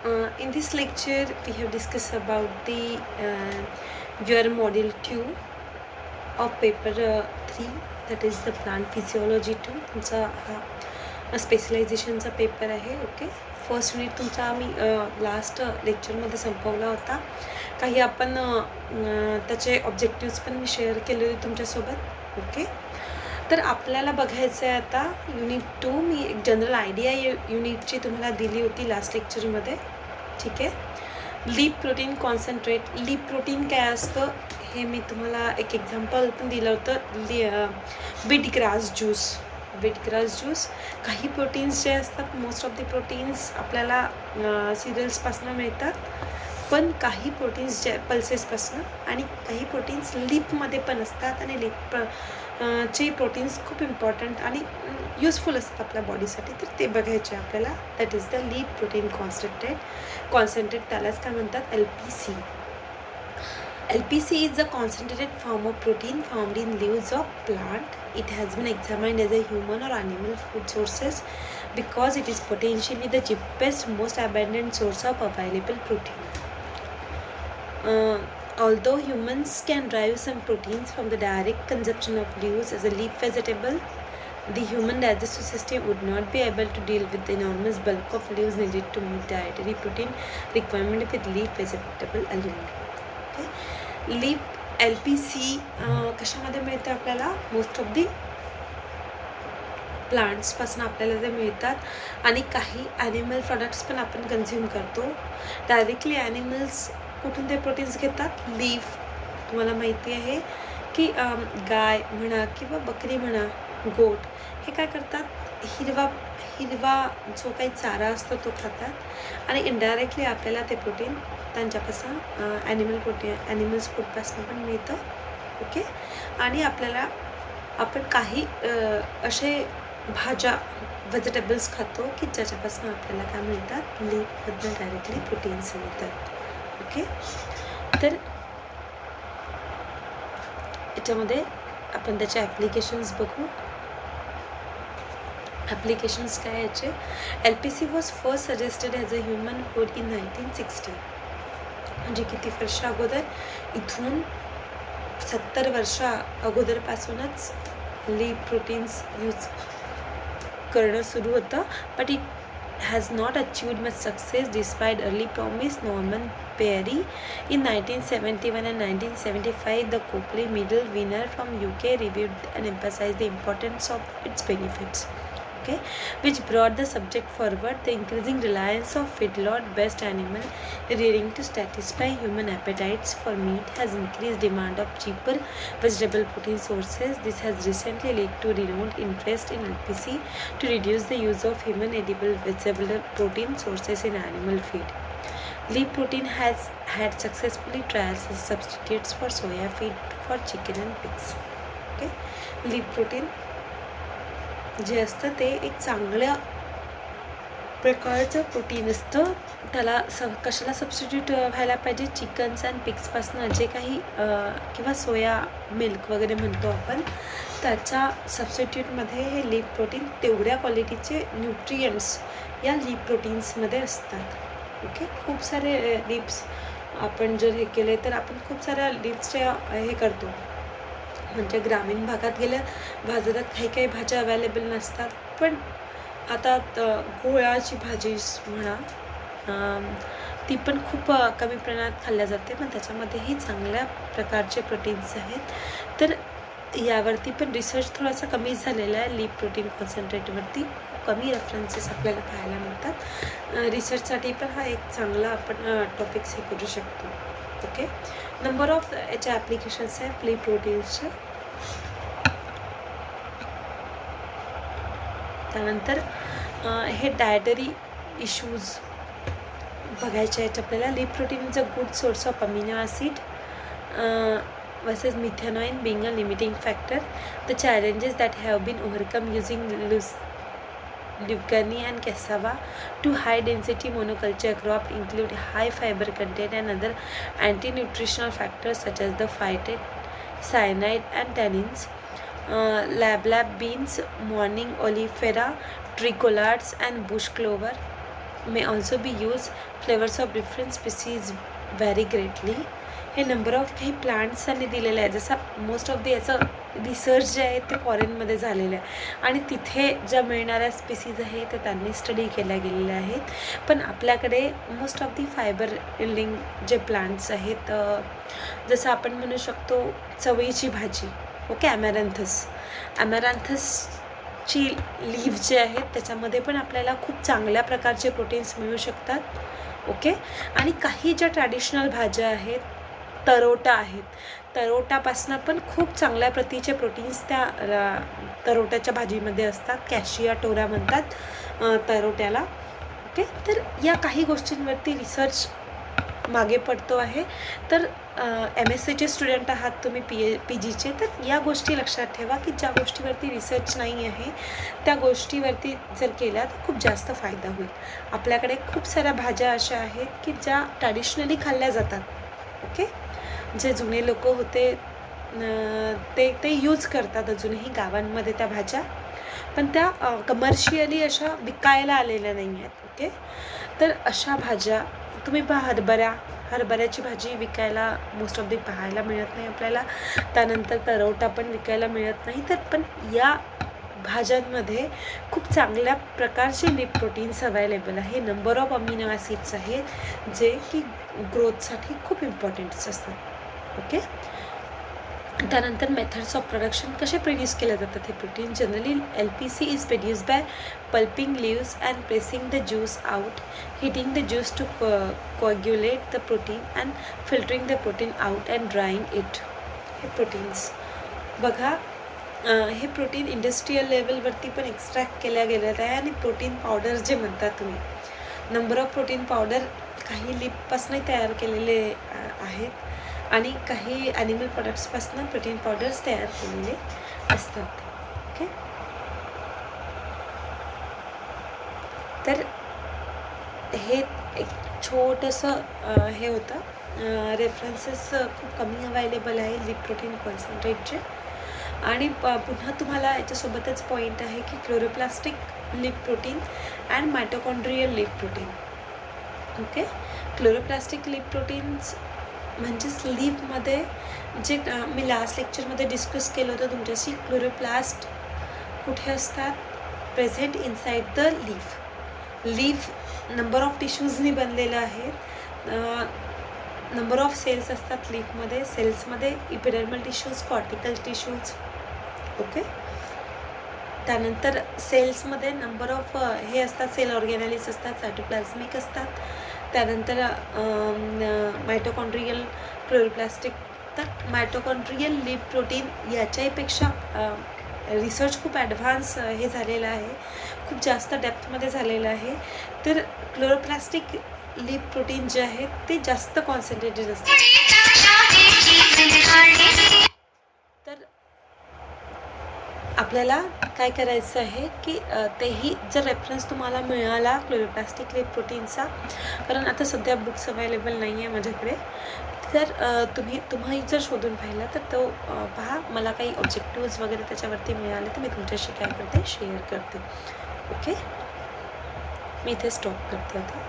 In this lecture, we have discussed about the your module 2 of paper 3, that is the plant physiology 2. तुमचा हा स्पेशलायझेशनचा paper आहे. Okay, first unit तुमचा आम्ही last लेक्चरमध्ये संपवला होता. काही आपण त्याचे ऑब्जेक्टिव्स पण मी शेअर केले होते तुमच्यासोबत. ओके, तर आपल्याला बघायचं आहे आता युनिट 2. मी एक जनरल आयडिया युनिटची तुम्हाला दिली होती लास्ट लेक्चरमध्ये. ठीक आहे, leaf protein concentrate. Leaf protein काय असतं हे मी तुम्हाला एक एक्झाम्पल पण दिलं होतं. Beet grass juice. काही प्रोटीन्स जे असतात, मोस्ट ऑफ द प्रोटीन्स आपल्याला सिरियल्सपासून मिळतात, पण काही प्रोटीन्स जे पल्सेसपासून, आणि काही प्रोटीन्स लीपमध्ये पण असतात. आणि लीप चे प्रोटीन्स खूप इम्पॉर्टंट आणि युजफुल असतात आपल्या बॉडीसाठी, तर ते बघायचे आपल्याला. That is the leaf protein concentrate. त्यालाच काय म्हणतात, LPC. LPC is the concentrated form of protein found in leaves of plant. It has been examined as a human or animal food sources because it is potentially the cheapest, most abundant source of available protein. Although humans can derive some proteins from the direct consumption of leaves as a leaf vegetable, the human digestive system would not be able to deal with the enormous bulk of leaves needed to meet dietary protein requirement with leaf vegetable alone. Okay? Leaf LPC कशामध्ये मिळतं आपल्याला, most of the प्लांट्सपासून आपल्याला ते मिळतात. आणि काही animal products पण आपण कन्झ्युम करतो. डायरेक्टली ॲनिमल्स कुठून ते प्रोटीन्स घेतात, लीफ. तुम्हाला माहिती आहे की गाय म्हणा किंवा बकरी म्हणा, गोट, हे काय करतात, हिरवा जो काही चारा असतो तो खातात, आणि इनडायरेक्टली आपल्याला ते प्रोटीन त्यांच्यापासून ॲनिमल्स फूडपासून पण मिळतं. ओके, आणि आपण काही असे भाज्या, व्हेजिटेबल्स खातो की ज्याच्यापासून आपल्याला काय मिळतात, लीफमधून डायरेक्टली प्रोटीन्स मिळतात. ओके, तर याच्यामध्ये आपण त्याचे ॲप्लिकेशन्स बघू. ॲप्लिकेशन्स काय याचे. LPC was first suggested as a human food in 1960. म्हणजे किती वर्ष अगोदर, इथून 70 वर्ष अगोदरपासूनच लीप प्रोटीन्स यूज करणं सुरू होतं. But it has not achieved much success despite early promise. Norman Perry in 1971 and 1975, the Copley Medal winner from UK, reviewed and emphasized the importance of its benefits. Okay, which brought the subject forward. The increasing reliance of feedlot-based animal rearing to satisfy human appetites for meat has increased demand of cheaper vegetable protein sources. This has recently led to renewed interest in LPC to reduce the use of human edible vegetable protein sources in animal feed. Leaf protein has had successfully trials as substitutes for soya feed for chicken and pigs. Okay, leaf protein जे असतं ते एक चांगल्या प्रकारचं protein असतं. त्याला कशाला substitute व्हायला पाहिजे, चिकन्स अँड पिग्सपासून जे काही किंवा सोया मिल्क वगैरे म्हणतो आपण, त्याच्या सबस्टिट्यूटमध्ये हे लीफ प्रोटीन तेवढ्या क्वालिटीचे न्यूट्रियंट्स या लीफ प्रोटीन्समध्ये असतात. ओके, खूप सारे लीव्स आपण जर हे केले तर आपण खूप साऱ्या लीव्सचे हे करतो. म्हणजे ग्रामीण भागात गेल्या बाजारात काही भाज्या अवेलेबल नसतात, पण आता गोळाची भाजी म्हणा, ती पण खूप कमी प्रमाणात खाल्ल्या जाते, पण त्याच्यामध्येही चांगल्या प्रकारचे प्रोटीन्स आहेत. तर यावरती पण रिसर्च थोडासा कमी झालेला आहे. लीप प्रोटीन कॉन्सन्ट्रेटवरती कमी रेफरन्सेस आपल्याला पाहायला मिळतात. रिसर्चसाठी पण हा एक चांगला आपण टॉपिक्स हे करू शकतो. ओके, नंबर ऑफ याच्या ॲप्लिकेशन्स आहे लीप प्रोटीन्सचे. त्यानंतर हे डायटरी इश्यूज बघायचे आहेत आपल्याला. Leaf protein is a good source of amino acid versus methionine being a limiting factor. The challenges that have been overcome using lucerne and cassava to high density monoculture crop include high fiber content and other anti-nutritional factors such as the phytate, cyanide and tannins. Lab beans, morning oleifera, tricolates and bush clover may also be used. Flavors of different species vary greatly. हे number of काही प्लांट्सनी दिलेलं आहे. जसं most of the याचं research जे आहे ते फॉरेनमध्ये झालेलं आहे आणि तिथे ज्या मिळणाऱ्या स्पीसीज आहेत ते त्यांनी स्टडी केल्या गेलेल्या आहेत. पण आपल्याकडे most of the fibre yielding जे प्लांट्स आहेत, जसं आपण म्हणू शकतो चवळीची भाजी, ओके, ॲमॅरॅन्थसची लीव्ह जे आहेत त्याच्यामध्ये पण आपल्याला खूप चांगल्या प्रकारचे प्रोटीन्स मिळू शकतात, ओके. आणि काही ज्या ट्रॅडिशनल भाज्या आहेत, तरोटा आहेत, तरोटापासून पण खूप चांगल्या प्रतीचे प्रोटीन्स त्या तरोट्याच्या भाजीमध्ये असतात. कॅशिया टोरा म्हणतात तरोट्याला, ओके. तर या काही गोष्टींवरती रिसर्च मागे पडतो आहे. तर MSCचे स्टुडंट आहात तुम्ही, PGचे, तर या गोष्टी लक्षात ठेवा की ज्या गोष्टीवरती रिसर्च नाही आहे त्या गोष्टीवरती जर केल्या तर खूप जास्त फायदा होईल. आपल्याकडे खूप साऱ्या भाज्या अशा आहेत की ज्या ट्रॅडिशनली खाल्ल्या जातात, ओके. जे जुने लोक होते ते यूज करतात अजूनही गावांमध्ये त्या भाज्या, पण त्या कमर्शियली अशा विकायला आलेल्या नाही आहेत, ओके. तर अशा भाज्या तुम्ही पहा, हरभऱ्याची भाजी विकायला मोस्ट ऑफ दी पाहायला मिळत नाही आपल्याला. त्यानंतर तरोटा पण विकायला मिळत नाही. तर पण या भाज्यांमध्ये खूप चांगल्या प्रकारचे लीफ प्रोटीन्स अवेलेबल आहे. नंबर ऑफ अमिनो ॲसिड्स आहेत जे की ग्रोथसाठी खूप इम्पॉर्टंट असतात, ओके. त्यानंतर मेथड्स ऑफ प्रोडक्शन कसे प्रोड्यूस केले जातात हे protein. Generally LPC is produce by pulping leaves and pressing the juice out, heating the juice to coagulate the protein and filtering the protein out and drying it. हे proteins बघा, हे protein industrial लेवलवरती पण extract केल्या गेलेलं आहे. आणि protein powder जे म्हणता तुम्ही, नंबर ऑफ प्रोटीन पावडर काही लीफपासूनही तयार केलेले आहेत आणि काही ॲनिमल प्रोडक्ट्सपासून प्रोटीन पावडर्स तयार केलेले असतात, ओके. तर हे एक छोटंसं हे होतं. रेफरन्सेस खूप कमी अवेलेबल आहे लीफ प्रोटीन कॉन्सन्ट्रेटचे. आणि पुन्हा तुम्हाला याच्यासोबतच पॉईंट आहे की chloroplastic leaf protein and mitochondrial leaf protein, okay. Chloroplastic leaf proteins म्हणजेच लीफमध्ये जे मी लास्ट लेक्चरमध्ये डिस्कस केलं होतं तुमच्याशी, क्लोरोप्लास्ट कुठे असतात, present inside the leaf number of टिश्यूजनी बनलेलं आहे. नंबर ऑफ सेल्स असतात लीफमध्ये. सेल्समध्ये epidermal tissues, cortical tissues, okay. त्यानंतर सेल्समध्ये नंबर ऑफ हे असतात, सेल ऑर्गॅनॅलिस असतात, सायटोप्लाझमिक असतात. त्यानंतर मायटोकॉन्ड्रियल क्लोरोप्लास्टिक. तर मायटोकॉन्ड्रियल लीफ प्रोटीन याच्याहीपेक्षा रिसर्च खूप ॲडव्हान्स हे झालेलं आहे, खूप जास्त डेप्थमध्ये झालेलं आहे. तर क्लोरोप्लास्टिक लीफ प्रोटीन जे आहेत ते जास्त कॉन्सन्ट्रेटेड असतात. तर आपल्याला काय करायचं आहे की तेही जर रेफरन्स तुम्हाला मिळाला क्लोरोप्लास्टिक लीफ प्रोटीनचा, कारण आता सध्या बुक्स अवेलेबल नाही आहे माझ्याकडे, तर तुम्ही जर शोधून पाहिला तर तो पहा. मला काही ऑब्जेक्टिव्ज वगैरे त्याच्यावरती मिळाले तर मी तुमच्याशी काय करते, शेअर करते, ओके. मी इथे स्टॉप करते आता.